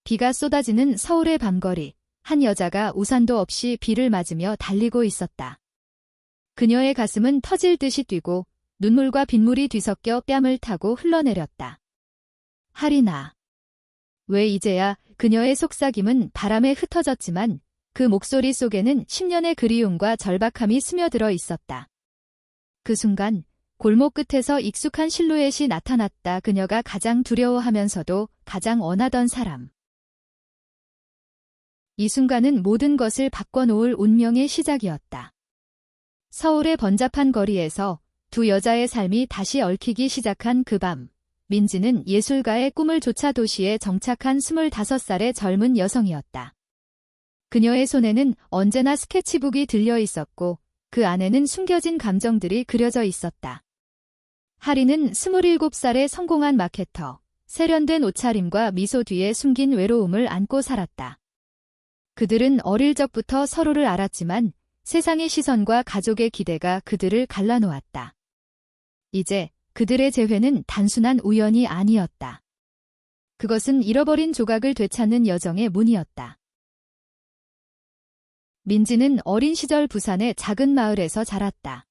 비가 쏟아지는 서울의 밤거리, 한 여자가 우산도 없이 비를 맞으며 달리고 있었다. 그녀의 가슴은 터질 듯이 뛰고 눈물과 빗물이 뒤섞여 뺨을 타고 흘러내렸다. 하리나. 왜 이제야? 그녀의 속삭임은 바람에 흩어졌지만 그 목소리 속에는 10년의 그리움과 절박함이 스며들어 있었다. 그 순간 골목 끝에서 익숙한 실루엣이 나타났다. 그녀가 가장 두려워하면서도 가장 원하던 사람. 이 순간은 모든 것을 바꿔놓을 운명의 시작이었다. 서울의 번잡한 거리에서 두 여자의 삶이 다시 얽히기 시작한 그 밤, 민지는 예술가의 꿈을 쫓아 도시에 정착한 25살의 젊은 여성이었다. 그녀의 손에는 언제나 스케치북이 들려 있었고 그 안에는 숨겨진 감정들이 그려져 있었다. 하리는 27살의 성공한 마케터, 세련된 옷차림과 미소 뒤에 숨긴 외로움을 안고 살았다. 그들은 어릴 적부터 서로를 알았지만 세상의 시선과 가족의 기대가 그들을 갈라놓았다. 이제 그들의 재회는 단순한 우연이 아니었다. 그것은 잃어버린 조각을 되찾는 여정의 문이었다. 민지는 어린 시절 부산의 작은 마을에서 자랐다.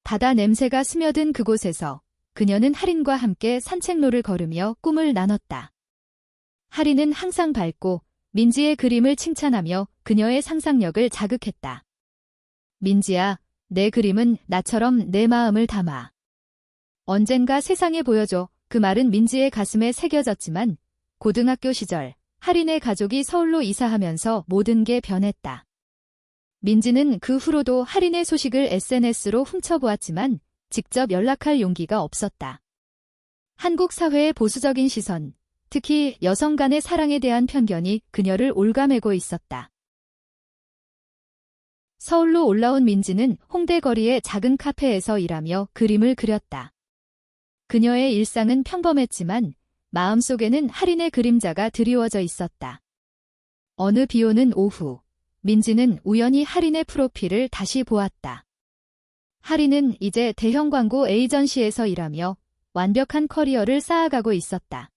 바다 냄새가 스며든 그곳에서 그녀는 하린과 함께 산책로를 걸으며 꿈을 나눴다. 하린은 항상 밝고 민지의 그림을 칭찬하며 그녀의 상상력을 자극했다. 민지야, 내 그림은 나처럼 내 마음을 담아. 언젠가 세상에 보여줘. 그 말은 민지의 가슴에 새겨졌지만 고등학교 시절 하린의 가족이 서울로 이사하면서 모든 게 변했다. 민지는 그 후로도 하린의 소식을 SNS로 훔쳐보았지만 직접 연락할 용기가 없었다. 한국 사회의 보수적인 시선, 특히 여성 간의 사랑에 대한 편견이 그녀를 올가매고 있었다. 서울로 올라온 민지는 홍대 거리의 작은 카페에서 일하며 그림을 그렸다. 그녀의 일상은 평범했지만 마음속에는 하린의 그림자가 드리워져 있었다. 어느 비오는 오후, 민지는 우연히 하린의 프로필을 다시 보았다. 하린은 이제 대형 광고 에이전시에서 일하며 완벽한 커리어를 쌓아가고 있었다.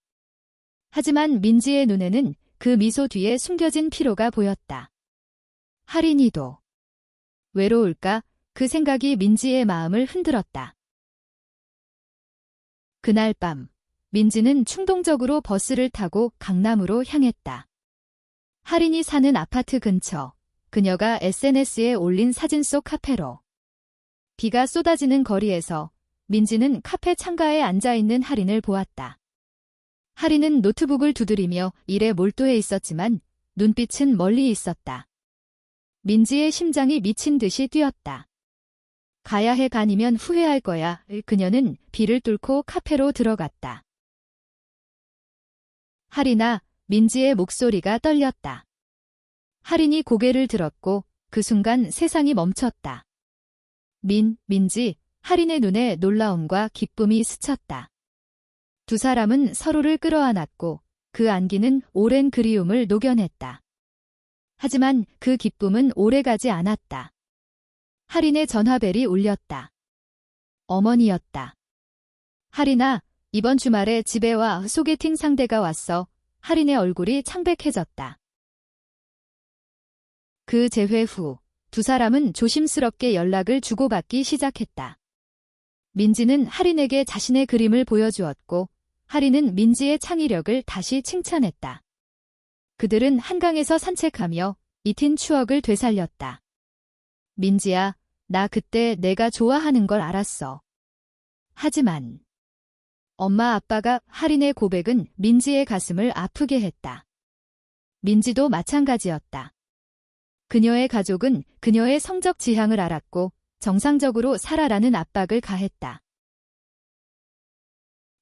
하지만 민지의 눈에는 그 미소 뒤에 숨겨진 피로가 보였다. 하린이도 외로울까? 그 생각이 민지의 마음을 흔들었다. 그날 밤, 민지는 충동적으로 버스를 타고 강남으로 향했다. 하린이 사는 아파트 근처, 그녀가 SNS에 올린 사진 속 카페로. 비가 쏟아지는 거리에서 민지는 카페 창가에 앉아있는 하린을 보았다. 하린은 노트북을 두드리며 일에 몰두해 있었지만 눈빛은 멀리 있었다. 민지의 심장이 미친 듯이 뛰었다. 가야 해. 아니면 후회할 거야. 그녀는 비를 뚫고 카페로 들어갔다. 하린아, 민지의 목소리가 떨렸다. 하린이 고개를 들었고 그 순간 세상이 멈췄다. 민지, 하린의 눈에 놀라움과 기쁨이 스쳤다. 두 사람은 서로를 끌어안았고 그 안기는 오랜 그리움을 녹여냈다. 하지만 그 기쁨은 오래가지 않았다. 하린의 전화벨이 울렸다. 어머니였다. 하린아, 이번 주말에 집에 와. 소개팅 상대가 왔어. 하린의 얼굴이 창백해졌다. 그 재회 후 두 사람은 조심스럽게 연락을 주고받기 시작했다. 민지는 하린에게 자신의 그림을 보여주었고 하린은 민지의 창의력을 다시 칭찬했다. 그들은 한강에서 산책하며 잊힌 추억을 되살렸다. 민지야, 나 그때 내가 좋아하는 걸 알았어. 하지만 엄마 아빠가 하린의 고백은 민지의 가슴을 아프게 했다. 민지도 마찬가지였다. 그녀의 가족은 그녀의 성적 지향을 알았고 정상적으로 살아라는 압박을 가했다.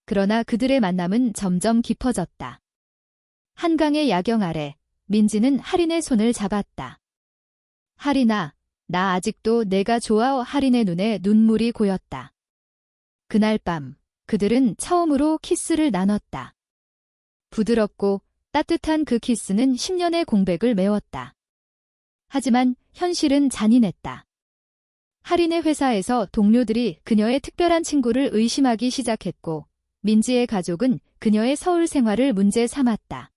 그러나 그들의 만남은 점점 깊어졌다. 한강의 야경 아래 민지는 하린의 손을 잡았다. 하린아, 나 아직도 내가 좋아. 하린의 눈에 눈물이 고였다. 그날 밤 그들은 처음으로 키스를 나눴다. 부드럽고 따뜻한 그 키스는 10년의 공백을 메웠다. 하지만 현실은 잔인했다. 하린의 회사에서 동료들이 그녀의 특별한 친구를 의심하기 시작했고 민지의 가족은 그녀의 서울 생활을 문제 삼았다.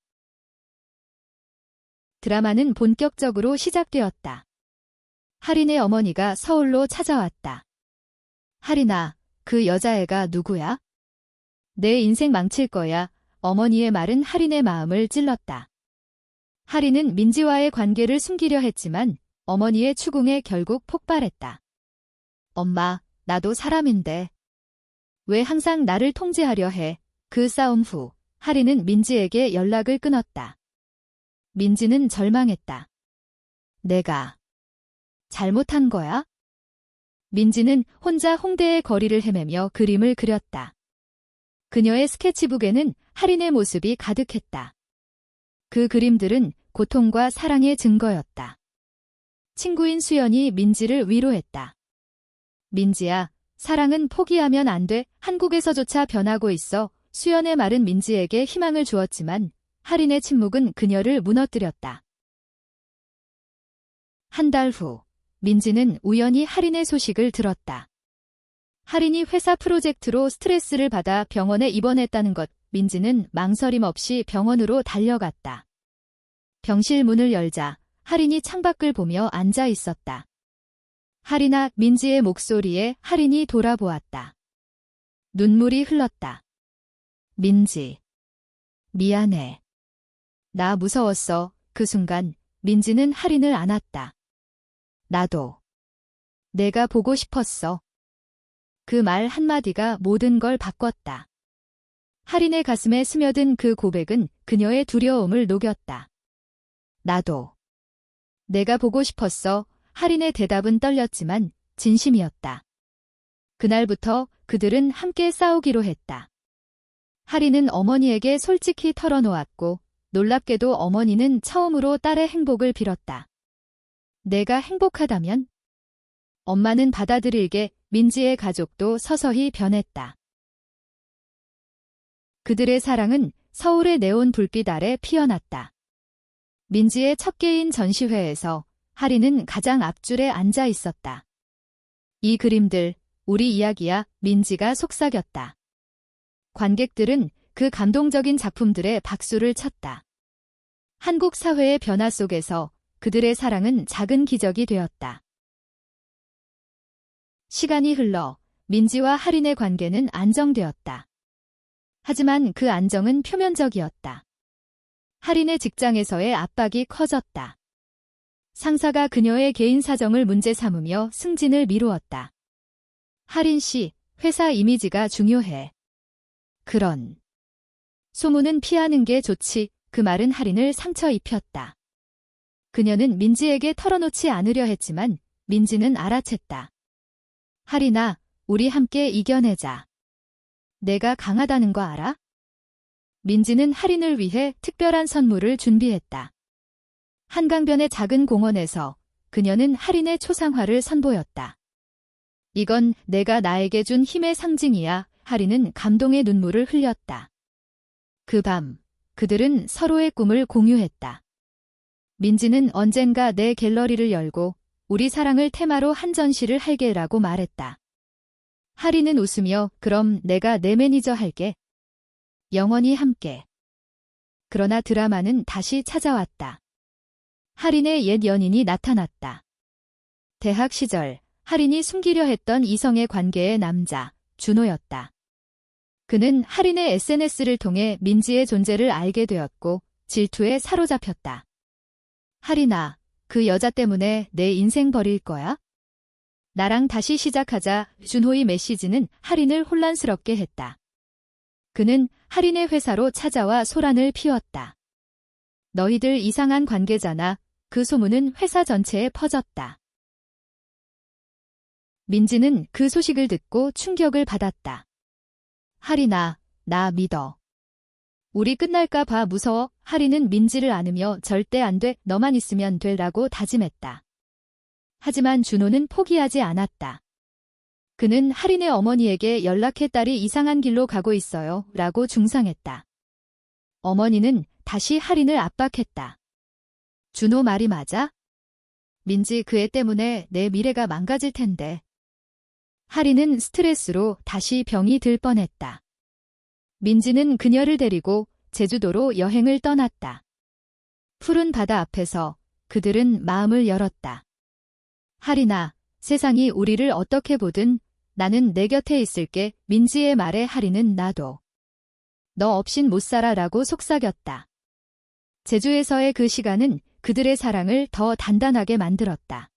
드라마는 본격적으로 시작되었다. 하린의 어머니가 서울로 찾아왔다. 하린아, 그 여자애가 누구야? 내 인생 망칠 거야. 어머니의 말은 하린의 마음을 찔렀다. 하린은 민지와의 관계를 숨기려 했지만 어머니의 추궁에 결국 폭발했다. 엄마, 나도 사람인데. 왜 항상 나를 통제하려 해? 그 싸움 후 하린은 민지에게 연락을 끊었다. 민지는 절망했다. 내가 잘못한 거야? 민지는 혼자 홍대의 거리를 헤매며 그림을 그렸다. 그녀의 스케치북에는 하린의 모습이 가득했다. 그 그림들은 고통과 사랑의 증거였다. 친구인 수연이 민지를 위로했다. 민지야, 사랑은 포기하면 안 돼. 한국에서조차 변하고 있어. 수연의 말은 민지에게 희망을 주었지만 하린의 침묵은 그녀를 무너뜨렸다. 한 달 후, 민지는 우연히 하린의 소식을 들었다. 하린이 회사 프로젝트로 스트레스를 받아 병원에 입원했다는 것. 민지는 망설임 없이 병원으로 달려갔다. 병실 문을 열자 하린이 창밖을 보며 앉아 있었다. 하린아, 민지의 목소리에 하린이 돌아보았다. 눈물이 흘렀다. 민지, 미안해. 나 무서웠어. 그 순간 민지는 하린을 안았다. 나도. 내가 보고 싶었어. 그 말 한마디가 모든 걸 바꿨다. 하린의 가슴에 스며든 그 고백은 그녀의 두려움을 녹였다. 나도. 내가 보고 싶었어. 하린의 대답은 떨렸지만 진심이었다. 그날부터 그들은 함께 싸우기로 했다. 하린은 어머니에게 솔직히 털어놓았고 놀랍게도 어머니는 처음으로 딸의 행복을 빌었다. 내가 행복하다면? 엄마는 받아들일게. 민지의 가족도 서서히 변했다. 그들의 사랑은 서울의 네온 불빛 아래 피어났다. 민지의 첫 개인 전시회에서 하린은 가장 앞줄에 앉아 있었다. 이 그림들, 우리 이야기야. 민지가 속삭였다. 관객들은 그 감동적인 작품들에 박수를 쳤다. 한국 사회의 변화 속에서 그들의 사랑은 작은 기적이 되었다. 시간이 흘러 민지와 하린의 관계는 안정되었다. 하지만 그 안정은 표면적이었다. 하린의 직장에서의 압박이 커졌다. 상사가 그녀의 개인 사정을 문제 삼으며 승진을 미루었다. 하린 씨, 회사 이미지가 중요해. 그런 소문은 피하는 게 좋지. 그 말은 하린을 상처 입혔다. 그녀는 민지에게 털어놓지 않으려 했지만 민지는 알아챘다. 하린아, 우리 함께 이겨내자. 내가 강하다는 거 알아? 민지는 하린을 위해 특별한 선물을 준비했다. 한강변의 작은 공원에서 그녀는 하린의 초상화를 선보였다. 이건 내가 나에게 준 힘의 상징이야. 하린은 감동의 눈물을 흘렸다. 그 밤, 그들은 서로의 꿈을 공유했다. 민지는 언젠가 내 갤러리를 열고 우리 사랑을 테마로 한 전시를 할게라고 말했다. 하린은 웃으며 그럼 내가 내 매니저 할게. 영원히 함께. 그러나 드라마는 다시 찾아왔다. 하린의 옛 연인이 나타났다. 대학 시절 하린이 숨기려 했던 이성의 관계의 남자, 준호였다. 그는 하린의 SNS를 통해 민지의 존재를 알게 되었고 질투에 사로잡혔다. 하린아, 그 여자 때문에 내 인생 버릴 거야? 나랑 다시 시작하자. 준호의 메시지는 하린을 혼란스럽게 했다. 그는 하린의 회사로 찾아와 소란을 피웠다. 너희들 이상한 관계잖아. 그 소문은 회사 전체에 퍼졌다. 민지는 그 소식을 듣고 충격을 받았다. 하린아, 나 믿어. 우리 끝날까 봐 무서워. 하린은 민지를 안으며 절대 안 돼. 너만 있으면 되라고 다짐했다. 하지만 준호는 포기하지 않았다. 그는 하린의 어머니에게 연락해 딸이 이상한 길로 가고 있어요. 라고 중상했다. 어머니는 다시 하린을 압박했다. 준호 말이 맞아? 민지 그 애 때문에 내 미래가 망가질 텐데. 하린은 스트레스로 다시 병이 들 뻔했다. 민지는 그녀를 데리고 제주도로 여행을 떠났다. 푸른 바다 앞에서 그들은 마음을 열었다. 하린아, 세상이 우리를 어떻게 보든 나는 내 곁에 있을게. 민지의 말에 하린은 나도 너 없인 못 살아라고 속삭였다. 제주에서의 그 시간은 그들의 사랑을 더 단단하게 만들었다.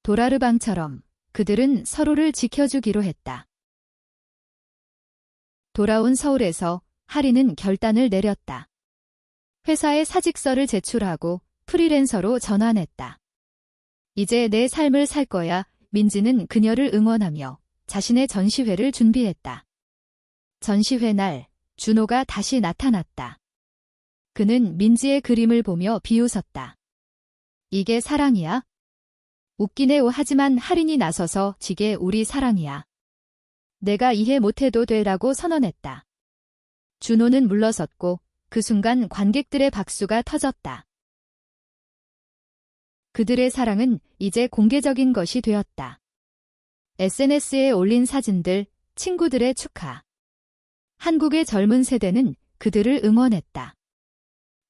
도라르방처럼 그들은 서로를 지켜주기로 했다. 돌아온 서울에서 하린은 결단을 내렸다. 회사에 사직서를 제출하고 프리랜서로 전환했다. 이제 내 삶을 살 거야. 민지는 그녀를 응원하며 자신의 전시회를 준비했다. 전시회 날, 준호가 다시 나타났다. 그는 민지의 그림을 보며 비웃었다. 이게 사랑이야? 웃기네요. 하지만 하린이 나서서 지게 우리 사랑이야. 내가 이해 못해도 돼라고 선언했다. 준호는 물러섰고 그 순간 관객들의 박수가 터졌다. 그들의 사랑은 이제 공개적인 것이 되었다. SNS에 올린 사진들, 친구들의 축하. 한국의 젊은 세대는 그들을 응원했다.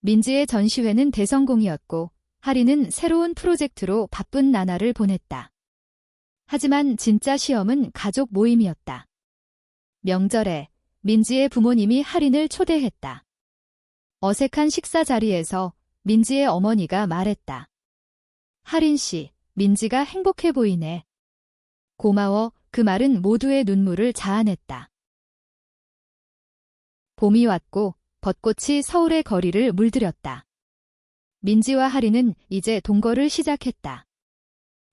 민지의 전시회는 대성공이었고 하린은 새로운 프로젝트로 바쁜 나날을 보냈다. 하지만 진짜 시험은 가족 모임이었다. 명절에 민지의 부모님이 하린을 초대했다. 어색한 식사 자리에서 민지의 어머니가 말했다. 하린 씨, 민지가 행복해 보이네. 고마워. 그 말은 모두의 눈물을 자아냈다. 봄이 왔고 벚꽃이 서울의 거리를 물들였다. 민지와 하린은 이제 동거를 시작했다.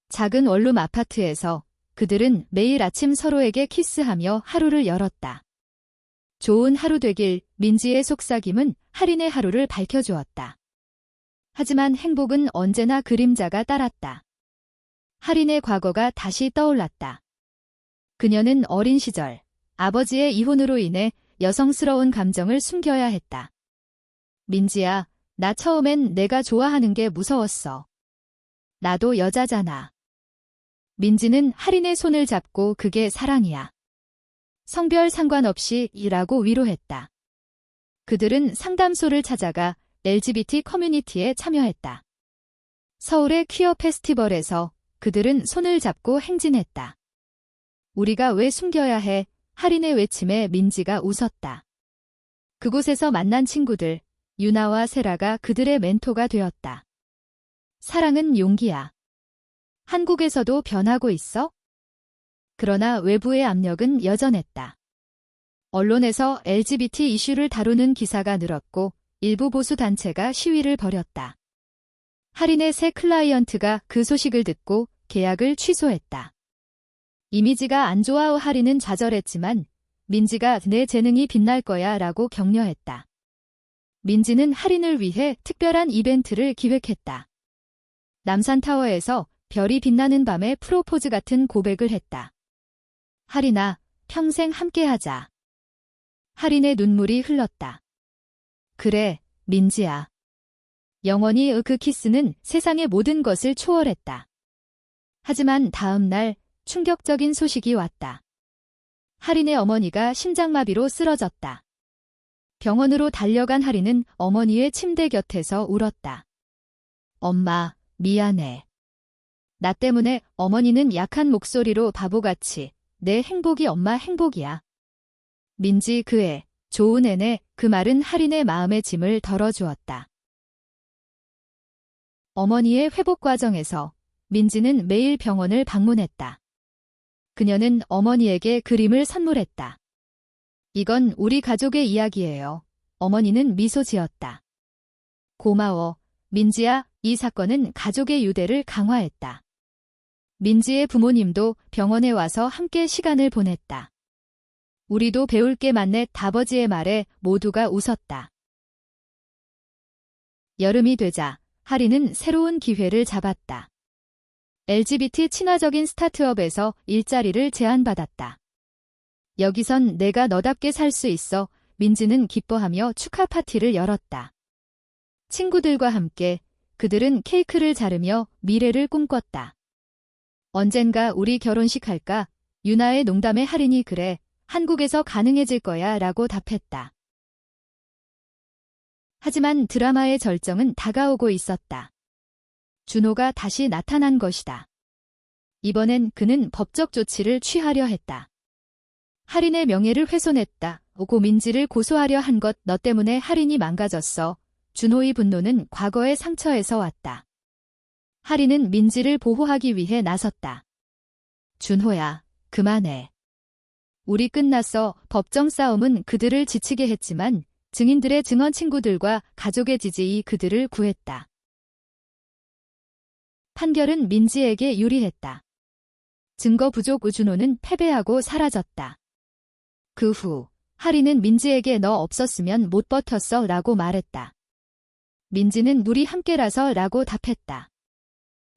작은 원룸 아파트에서 그들은 매일 아침 서로에게 키스하며 하루를 열었다. 좋은 하루 되길. 민지의 속삭임은 하린의 하루를 밝혀주었다. 하지만 행복은 언제나 그림자가 따랐다. 하린의 과거가 다시 떠올랐다. 그녀는 어린 시절 아버지의 이혼으로 인해 여성스러운 감정을 숨겨야 했다. 민지야, 나 처음엔 내가 좋아하는 게 무서웠어. 나도 여자잖아. 민지는 하린의 손을 잡고 그게 사랑이야. 성별 상관없이 이라고 위로했다. 그들은 상담소를 찾아가 LGBT 커뮤니티에 참여했다. 서울의 퀴어 페스티벌에서 그들은 손을 잡고 행진했다. 우리가 왜 숨겨야 해? 하린의 외침에 민지가 웃었다. 그곳에서 만난 친구들, 유나와 세라가 그들의 멘토가 되었다. 사랑은 용기야. 한국에서도 변하고 있어? 그러나 외부의 압력은 여전했다. 언론에서 LGBT 이슈를 다루는 기사가 늘었고 일부 보수 단체가 시위를 벌였다. 하린의 새 클라이언트가 그 소식을 듣고 계약을 취소했다. 이미지가 안 좋아. 하린은 좌절했지만 민지가 내 재능이 빛날 거야 라고 격려했다. 민지는 하린을 위해 특별한 이벤트를 기획했다. 남산타워에서 별이 빛나는 밤에 프로포즈 같은 고백을 했다. 하린아, 평생 함께하자. 하린의 눈물이 흘렀다. 그래, 민지야. 영원히. 그 키스는 세상의 모든 것을 초월했다. 하지만 다음 날 충격적인 소식이 왔다. 하린의 어머니가 심장마비로 쓰러졌다. 병원으로 달려간 하린은 어머니의 침대 곁에서 울었다. 엄마, 미안해. 나 때문에. 어머니는 약한 목소리로 바보같이 내 행복이 엄마 행복이야. 민지 그 애, 좋은 애네. 그 말은 하린의 마음의 짐을 덜어주었다. 어머니의 회복 과정에서 민지는 매일 병원을 방문했다. 그녀는 어머니에게 그림을 선물했다. 이건 우리 가족의 이야기예요. 어머니는 미소 지었다. 고마워, 민지야. 이 사건은 가족의 유대를 강화했다. 민지의 부모님도 병원에 와서 함께 시간을 보냈다. 우리도 배울 게 많네. 아버지의 말에 모두가 웃었다. 여름이 되자 하린은 새로운 기회를 잡았다. LGBT 친화적인 스타트업에서 일자리를 제안받았다. 여기선 내가 너답게 살 수 있어. 민지는 기뻐하며 축하 파티를 열었다. 친구들과 함께 그들은 케이크를 자르며 미래를 꿈꿨다. 언젠가 우리 결혼식 할까? 유나의 농담에 하린이 그래, 한국에서 가능해질 거야 라고 답했다. 하지만 드라마의 절정은 다가오고 있었다. 준호가 다시 나타난 것이다. 이번엔 그는 법적 조치를 취하려 했다. 할인의 명예를 훼손했다. 고 민지를 고소하려 한 것 너 때문에 할인이 망가졌어. 준호의 분노는 과거의 상처에서 왔다. 할인은 민지를 보호하기 위해 나섰다. 준호야, 그만해. 우리 끝났어. 법정 싸움은 그들을 지치게 했지만 증인들의 증언 친구들과 가족의 지지이 그들을 구했다. 판결은 민지에게 유리했다. 증거 부족 준호는 패배하고 사라졌다. 그 후 할인은 민지에게 너 없었으면 못 버텼어 라고 말했다. 민지는 우리 함께라서 라고 답했다.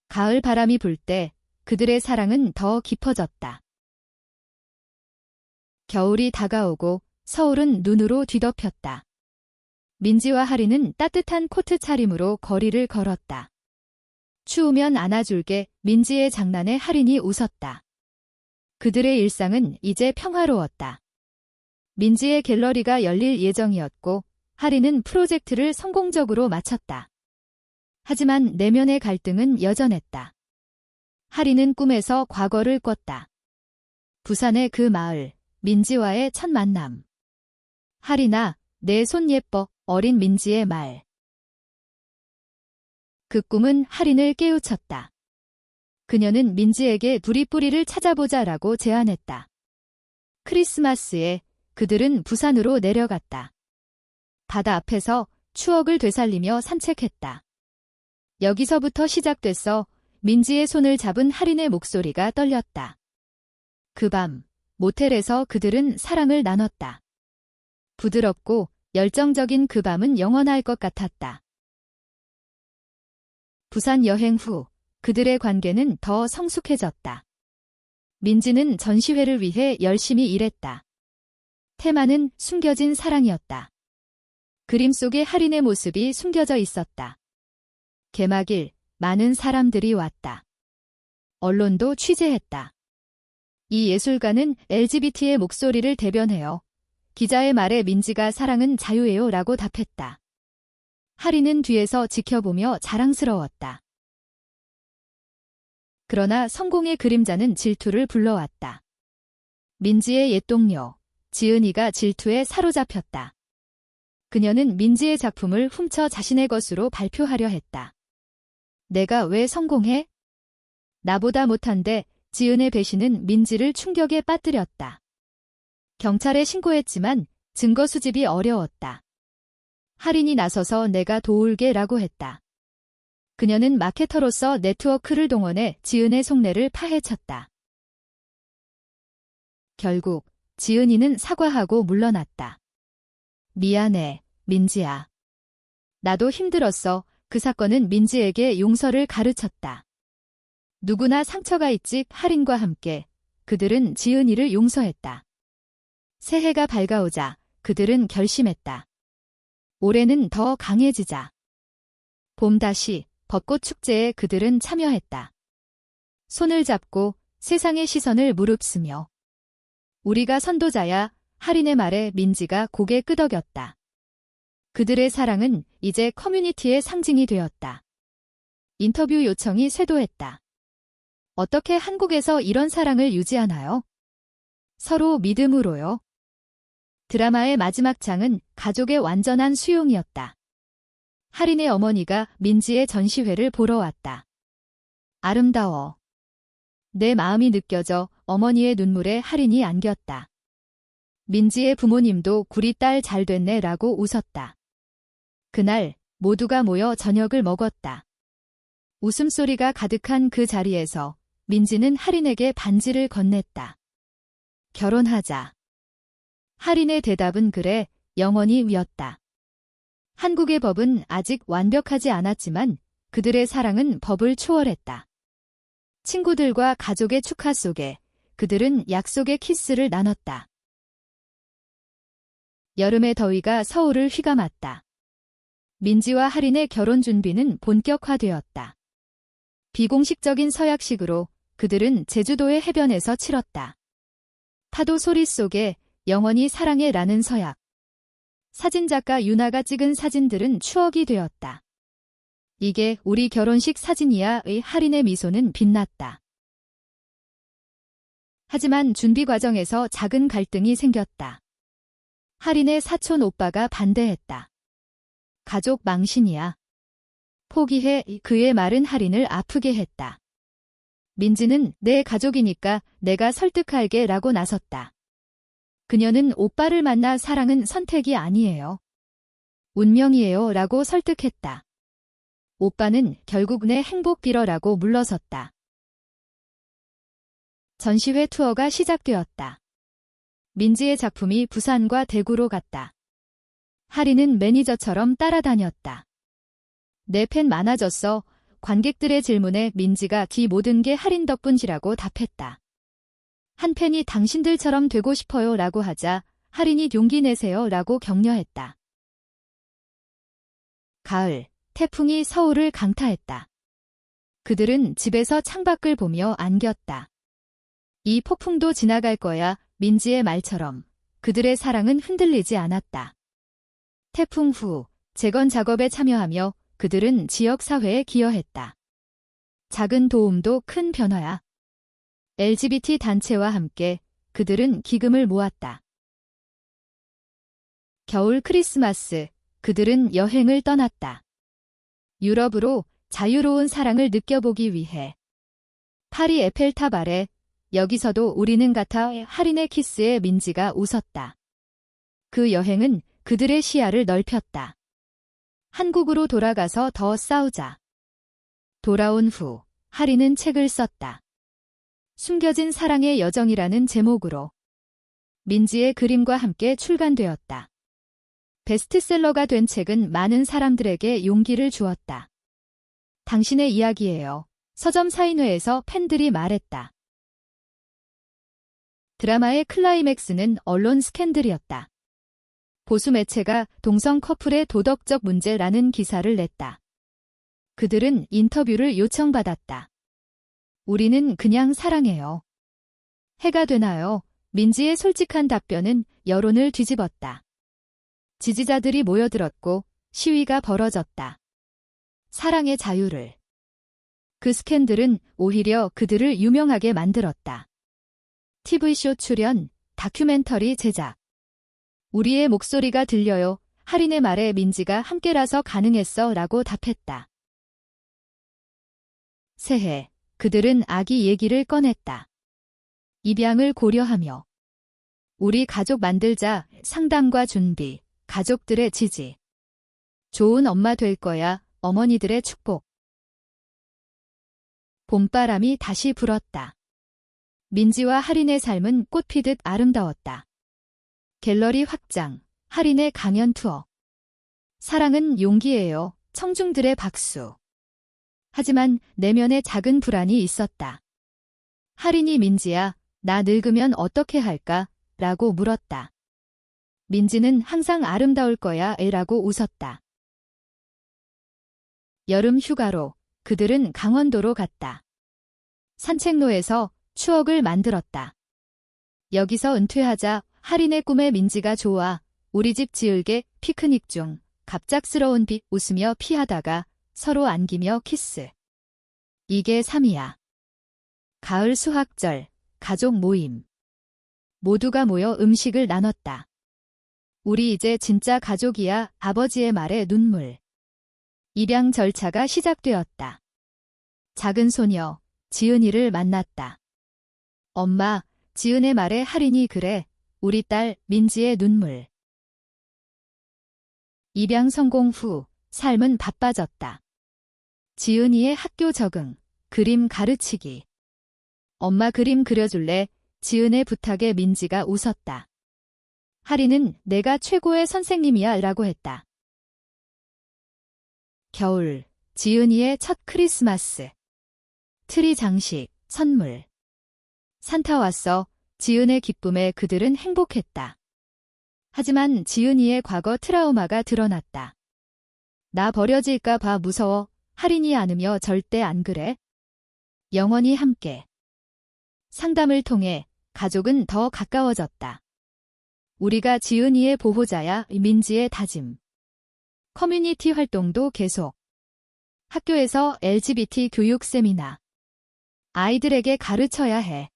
가을 바람이 불 때 그들의 사랑은 더 깊어졌다. 겨울이 다가오고 서울은 눈으로 뒤덮였다. 민지와 할인은 따뜻한 코트 차림으로 거리를 걸었다. 추우면 안아줄게. 민지의 장난에 할인이 웃었다. 그들의 일상은 이제 평화로웠다. 민지의 갤러리가 열릴 예정이었고 할인은 프로젝트를 성공적으로 마쳤다. 하지만 내면의 갈등은 여전했다. 할인은 꿈에서 과거를 꿨다. 부산의 그 마을, 민지와의 첫 만남. 할인아, 내 손 예뻐. 어린 민지의 말. 그 꿈은 할인을 깨우쳤다. 그녀는 민지에게 둘이 뿌리를 찾아보자라고 제안했다. 크리스마스에 그들은 부산으로 내려갔다. 바다 앞에서 추억을 되살리며 산책했다. 여기서부터 시작됐어. 민지의 손을 잡은 할인의 목소리가 떨렸다. 그 밤, 모텔에서 그들은 사랑을 나눴다. 부드럽고 열정적인 그 밤은 영원할 것 같았다. 부산 여행 후 그들의 관계는 더 성숙해졌다. 민지는 전시회를 위해 열심히 일했다. 테마는 숨겨진 사랑이었다. 그림 속에 할인의 모습이 숨겨져 있었다. 개막일, 많은 사람들이 왔다. 언론도 취재했다. 이 예술가는 LGBT의 목소리를 대변해요. 기자의 말에 민지가 사랑은 자유예요 라고 답했다. 할인은 뒤에서 지켜보며 자랑스러웠다. 그러나 성공의 그림자는 질투를 불러왔다. 민지의 옛 동료, 지은이가 질투에 사로잡혔다. 그녀는 민지의 작품을 훔쳐 자신의 것으로 발표하려 했다. 내가 왜 성공해? 나보다 못한데 지은의 배신은 민지를 충격에 빠뜨렸다. 경찰에 신고했지만 증거 수집이 어려웠다. 할인이 나서서 내가 도울게라고 했다. 그녀는 마케터로서 네트워크를 동원해 지은의 속내를 파헤쳤다. 결국 지은이는 사과하고 물러났다. 미안해, 민지야. 나도 힘들었어. 그 사건은 민지에게 용서를 가르쳤다. 누구나 상처가 있지. 할인과 함께 그들은 지은이를 용서했다. 새해가 밝아오자 그들은 결심했다. 올해는 더 강해지자. 봄다시 벚꽃 축제에 그들은 참여했다. 손을 잡고 세상의 시선을 무릅쓰며 우리가 선도자야. 할인의 말에 민지가 고개 끄덕였다. 그들의 사랑은 이제 커뮤니티의 상징이 되었다. 인터뷰 요청이 쇄도했다. 어떻게 한국에서 이런 사랑을 유지하나요? 서로 믿음으로요. 드라마의 마지막 장은 가족의 완전한 수용이었다. 할인의 어머니가 민지의 전시회를 보러 왔다. 아름다워. 내 마음이 느껴져. 어머니의 눈물에 할인이 안겼다. 민지의 부모님도 구리 딸 잘 됐네 라고 웃었다. 그날 모두가 모여 저녁을 먹었다. 웃음소리가 가득한 그 자리에서 민지는 할인에게 반지를 건넸다. 결혼하자. 할인의 대답은 그래, 영원히 위였다. 한국의 법은 아직 완벽하지 않았지만 그들의 사랑은 법을 초월했다. 친구들과 가족의 축하 속에 그들은 약속의 키스를 나눴다. 여름의 더위가 서울을 휘감았다. 민지와 할인의 결혼 준비는 본격화되었다. 비공식적인 서약식으로 그들은 제주도의 해변에서 치렀다. 파도 소리 속에 영원히 사랑해라는 서약. 사진작가 유나가 찍은 사진들은 추억이 되었다. 이게 우리 결혼식 사진이야의 할인의 미소는 빛났다. 하지만 준비 과정에서 작은 갈등이 생겼다. 할인의 사촌 오빠가 반대했다. 가족 망신이야. 포기해. 그의 말은 할인을 아프게 했다. 민지는 내 가족이니까 내가 설득할게 라고 나섰다. 그녀는 오빠를 만나 사랑은 선택이 아니에요. 운명이에요 라고 설득했다. 오빠는 결국 내 행복 빌어라고 물러섰다. 전시회 투어가 시작되었다. 민지의 작품이 부산과 대구로 갔다. 할인은 매니저처럼 따라다녔다. 내 팬 많아졌어. 관객들의 질문에 민지가 기 모든 게 할인 덕분이라고 답했다. 한 팬이 당신들처럼 되고 싶어요 라고 하자 할인이 용기 내세요 라고 격려했다. 가을, 태풍이 서울을 강타했다. 그들은 집에서 창밖을 보며 안겼다. 이 폭풍도 지나갈 거야. 민지의 말처럼 그들의 사랑은 흔들리지 않았다. 태풍 후 재건 작업에 참여하며 그들은 지역사회에 기여했다. 작은 도움도 큰 변화야. LGBT 단체와 함께 그들은 기금을 모았다. 겨울 크리스마스, 그들은 여행을 떠났다. 유럽으로 자유로운 사랑을 느껴보기 위해. 파리 에펠탑 아래, 여기서도 우리는 같아 할인의 키스에 민지가 웃었다. 그 여행은 그들의 시야를 넓혔다. 한국으로 돌아가서 더 싸우자. 돌아온 후 할인은 책을 썼다. 숨겨진 사랑의 여정이라는 제목으로. 민지의 그림과 함께 출간되었다. 베스트셀러가 된 책은 많은 사람들에게 용기를 주었다. 당신의 이야기예요. 서점 사인회에서 팬들이 말했다. 드라마의 클라이맥스는 언론 스캔들이었다. 보수 매체가 동성 커플의 도덕적 문제라는 기사를 냈다. 그들은 인터뷰를 요청받았다. 우리는 그냥 사랑해요. 해가 되나요? 민지의 솔직한 답변은 여론을 뒤집었다. 지지자들이 모여들었고 시위가 벌어졌다. 사랑의 자유를. 그 스캔들은 오히려 그들을 유명하게 만들었다. TV쇼 출연, 다큐멘터리 제작. 우리의 목소리가 들려요. 할인의 말에 민지가 함께라서 가능했어 라고 답했다. 새해, 그들은 아기 얘기를 꺼냈다. 입양을 고려하며. 우리 가족 만들자, 상담과 준비, 가족들의 지지. 좋은 엄마 될 거야, 어머니들의 축복. 봄바람이 다시 불었다. 민지와 할인의 삶은 꽃피듯 아름다웠다. 갤러리 확장, 할인의 강연 투어. 사랑은 용기예요. 청중들의 박수. 하지만 내면에 작은 불안이 있었다. 할인이 민지야, 나 늙으면 어떻게 할까? 라고 물었다. 민지는 항상 아름다울 거야 라고 웃었다. 여름 휴가로 그들은 강원도로 갔다. 산책로에서 추억을 만들었다. 여기서 은퇴하자. 할인의 꿈에 민지가 좋아. 우리 집 지을게. 피크닉 중 갑작스러운 비 웃으며 피하다가 서로 안기며 키스. 이게 삶이야. 가을 수학절, 가족 모임. 모두가 모여 음식을 나눴다. 우리 이제 진짜 가족이야. 아버지의 말에 눈물. 입양 절차가 시작되었다. 작은 소녀, 지은이를 만났다. 엄마, 지은의 말에 할인이 그래. 우리 딸 민지의 눈물. 입양 성공 후 삶은 바빠졌다. 지은이의 학교 적응, 그림 가르치기. 엄마 그림 그려줄래? 지은의 부탁에 민지가 웃었다. 할인은 내가 최고의 선생님이야 라고 했다. 겨울, 지은이의 첫 크리스마스. 트리 장식, 선물. 산타 왔어. 지은의 기쁨에 그들은 행복했다. 하지만 지은이의 과거 트라우마가 드러났다. 나 버려질까 봐 무서워. 할인이 않으며 절대 안 그래. 영원히 함께. 상담을 통해 가족은 더 가까워졌다. 우리가 지은이의 보호자야 민지의 다짐. 커뮤니티 활동도 계속. 학교에서 LGBT 교육 세미나. 아이들에게 가르쳐야 해.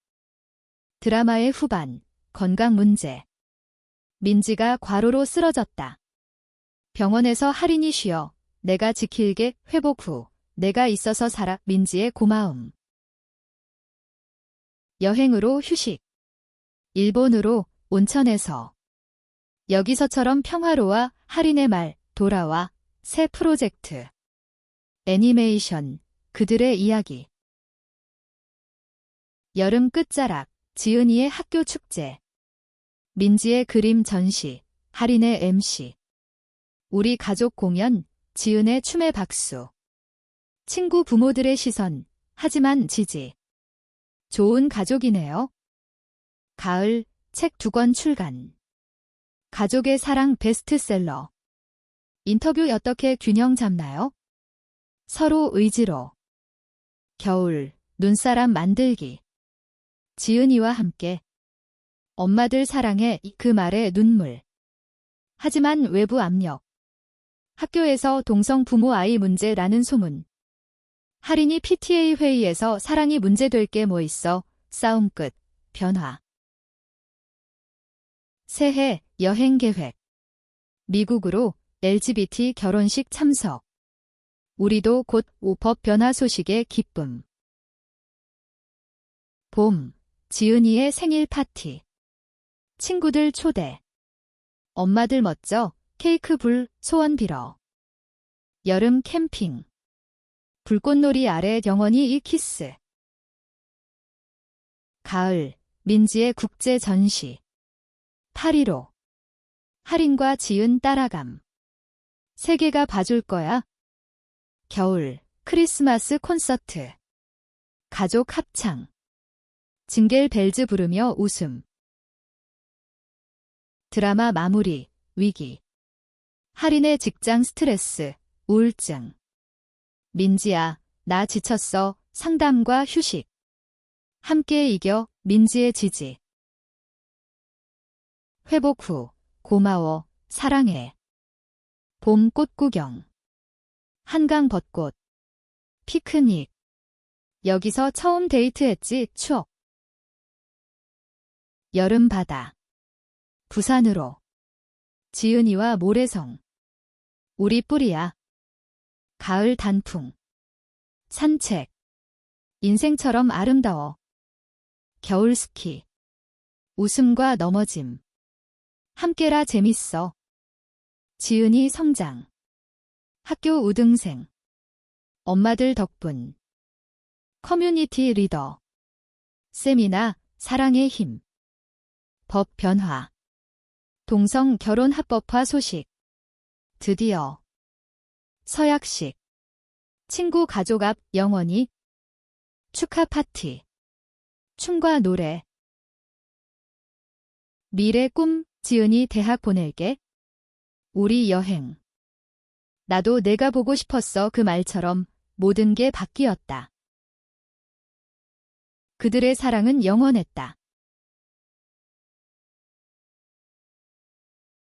드라마의 후반, 건강 문제. 민지가 과로로 쓰러졌다. 병원에서 할인이 쉬어. 내가 지킬게. 회복 후. 내가 있어서 살아. 민지의 고마움. 여행으로 휴식. 일본으로 온천에서. 여기서처럼 평화로워. 할인의 말. 돌아와. 새 프로젝트. 애니메이션. 그들의 이야기. 여름 끝자락. 지은이의 학교 축제. 민지의 그림 전시. 할인의 MC. 우리 가족 공연. 지은의 춤의 박수. 친구 부모들의 시선. 하지만 지지. 좋은 가족이네요. 가을. 책 2권 출간. 가족의 사랑 베스트셀러. 인터뷰 어떻게 균형 잡나요? 서로 의지로. 겨울. 눈사람 만들기. 지은이와 함께. 엄마들 사랑해. 그 말에 눈물. 하지만 외부 압력. 학교에서 동성 부모 아이 문제라는 소문. 할인이 PTA 회의에서 사랑이 문제될 게 뭐 있어. 싸움 끝. 변화. 새해 여행 계획. 미국으로 LGBT 결혼식 참석. 우리도 곧 법 변화 소식에 기쁨. 봄. 지은이의 생일 파티. 친구들 초대. 엄마들 멋져. 케이크 불, 소원 빌어. 여름 캠핑. 불꽃놀이 아래 영원히 이 키스. 가을. 민지의 국제 전시. 8.15. 할인과 지은 따라감. 세계가 봐줄 거야. 겨울. 크리스마스 콘서트. 가족 합창. 징겔 벨즈 부르며 웃음. 드라마 마무리. 위기. 할인의 직장 스트레스. 우울증. 민지야, 나 지쳤어. 상담과 휴식. 함께 이겨. 민지의 지지. 회복 후. 고마워. 사랑해. 봄 꽃 구경. 한강 벚꽃. 피크닉. 여기서 처음 데이트했지. 추억. 여름 바다. 부산으로. 지은이와 모래성. 우리 뿌리야. 가을 단풍. 산책. 인생처럼 아름다워. 겨울 스키. 웃음과 넘어짐. 함께라 재밌어. 지은이 성장. 학교 우등생. 엄마들 덕분. 커뮤니티 리더. 세미나. 사랑의 힘. 법 변화. 동성 결혼 합법화 소식. 드디어. 서약식. 친구 가족 앞 영원히. 축하 파티. 춤과 노래. 미래 꿈. 지은이 대학 보낼게. 우리 여행. 나도 내가 보고 싶었어. 그 말처럼 모든 게 바뀌었다. 그들의 사랑은 영원했다.